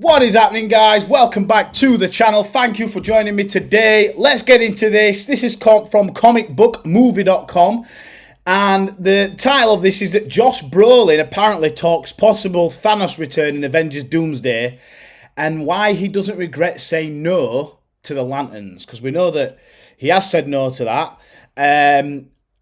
What is happening, guys? Welcome back to the channel. Thank you for joining me today. Let's get into this. This is from comicbookmovie.com, and the title of this is that Josh Brolin apparently talks possible Thanos return in Avengers Doomsday and why he doesn't regret saying no to the Lanterns, because we know that he has said no to that.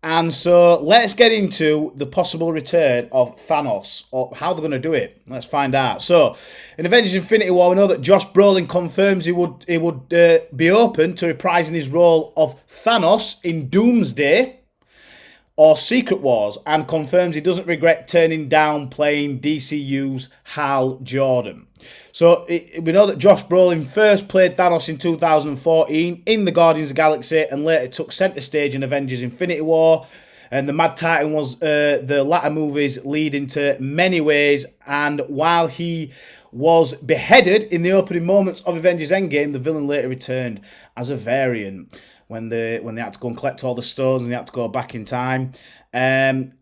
And so let's get into the possible return of Thanos, or how they're going to do it. Let's find out. So, in Avengers Infinity War, we know that Josh Brolin confirms he would be open to reprising his role of Thanos in Doomsday or Secret Wars, and confirms he doesn't regret turning down playing DCU's Hal Jordan. So we know that Josh Brolin first played Thanos in 2014 in the Guardians of the Galaxy and later took centre stage in Avengers Infinity War. And the Mad Titan was the latter movies lead into many ways. And while he was beheaded in the opening moments of Avengers Endgame, the villain later returned as a variant when they had to go and collect all the stones and they had to go back in time. And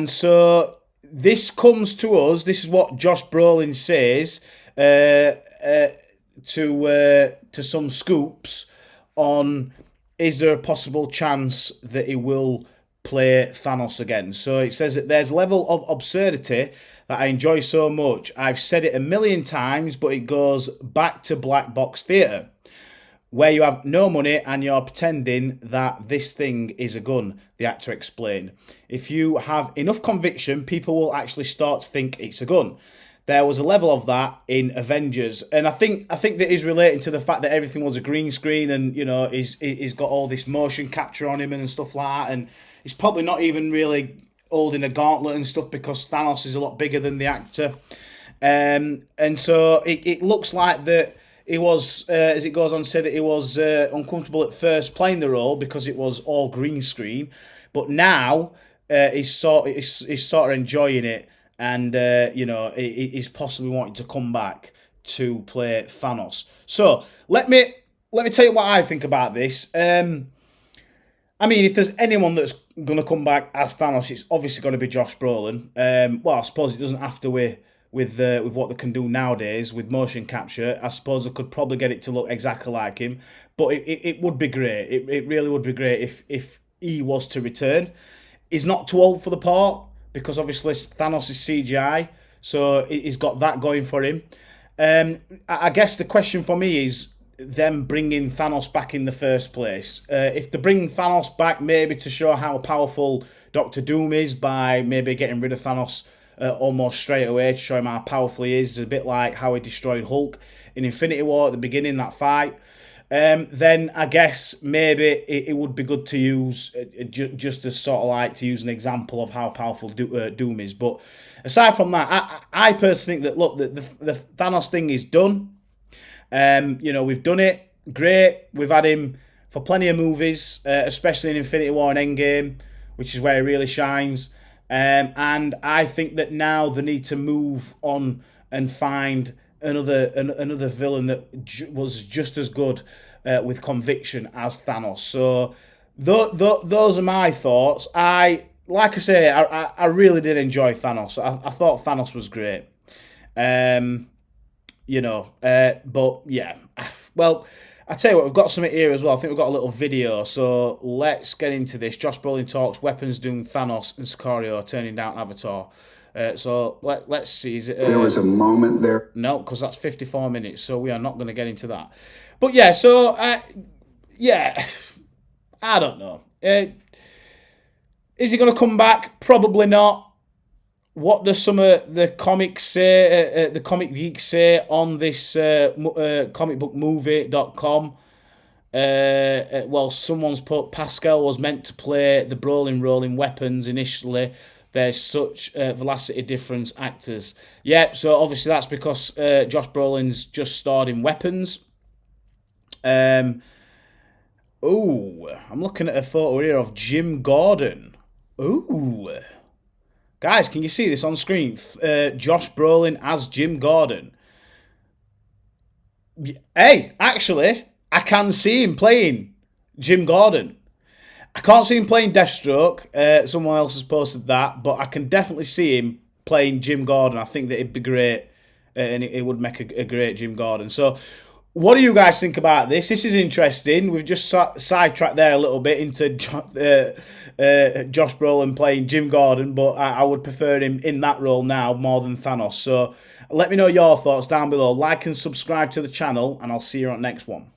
so this comes to us. This is what Josh Brolin says to some scoops on, is there a possible chance that he will play Thanos again? So it says that there's a level of absurdity that I enjoy so much. I've said it a million times, but it goes back to black box theatre, where you have no money and you're pretending that this thing is a gun, the actor explained. If you have enough conviction, people will actually start to think it's a gun. There was a level of that in Avengers, and I think that is relating to the fact that everything was a green screen, and you know he's got all this motion capture on him and stuff like that, and he's probably not even really holding a gauntlet and stuff because Thanos is a lot bigger than the actor, and so it looks like that he was, as it goes on to say, that he was uncomfortable at first playing the role because it was all green screen, but now he's sort of enjoying it. And, he's possibly wanting to come back to play Thanos. So, let me tell you what I think about this. I mean, if there's anyone that's going to come back as Thanos, it's obviously going to be Josh Brolin. Well, I suppose it doesn't have to with what they can do nowadays with motion capture. I suppose they could probably get it to look exactly like him. But it would be great. It really would be great if he was to return. He's not too old for the part, because obviously Thanos is CGI, so he's got that going for him. I guess the question for me is them bringing Thanos back in the first place. If they bring Thanos back maybe to show how powerful Doctor Doom is by maybe getting rid of Thanos almost straight away to show him how powerful he is, it's a bit like how he destroyed Hulk in Infinity War at the beginning, that fight. Then I guess maybe it would be good to use just as sort of like to use an example of how powerful Doom is. But aside from that, I personally think that, look, the Thanos thing is done. We've done it. Great. We've had him for plenty of movies, especially in Infinity War and Endgame, which is where he really shines. And I think that now they need to move on and find another villain that was just as good with conviction as Thanos. So those are my thoughts. I really did enjoy Thanos. I thought Thanos was great. But yeah. Well, I tell you what, we've got something here as well. I think we've got a little video, so let's get into this. Josh Brolin talks weapons doom Thanos and Sicario turning down Avatar. So let's see. Is it? There was a moment there. No, because that's 54 minutes, so we are not going to get into that. But yeah, so yeah, I don't know. Is he going to come back? Probably not. What does some of the comics say? The comic geeks say on this comicbookmovie.com. Well, someone's put Pascal was meant to play the Brolin role in Weapons initially. There's such velocity difference actors. Yep, so obviously that's because Josh Brolin's just starred in Weapons. I'm looking at a photo here of Jim Gordon. Ooh. Guys, can you see this on screen? Josh Brolin as Jim Gordon. Hey, actually, I can see him playing Jim Gordon. I can't see him playing Deathstroke. Someone else has posted that, but I can definitely see him playing Jim Gordon. I think that it'd be great and it would make a great Jim Gordon. So, what do you guys think about this? This is interesting. We've just sidetracked there a little bit into Josh Brolin playing Jim Gordon, but I would prefer him in that role now more than Thanos. So let me know your thoughts down below. Like and subscribe to the channel, and I'll see you on the next one.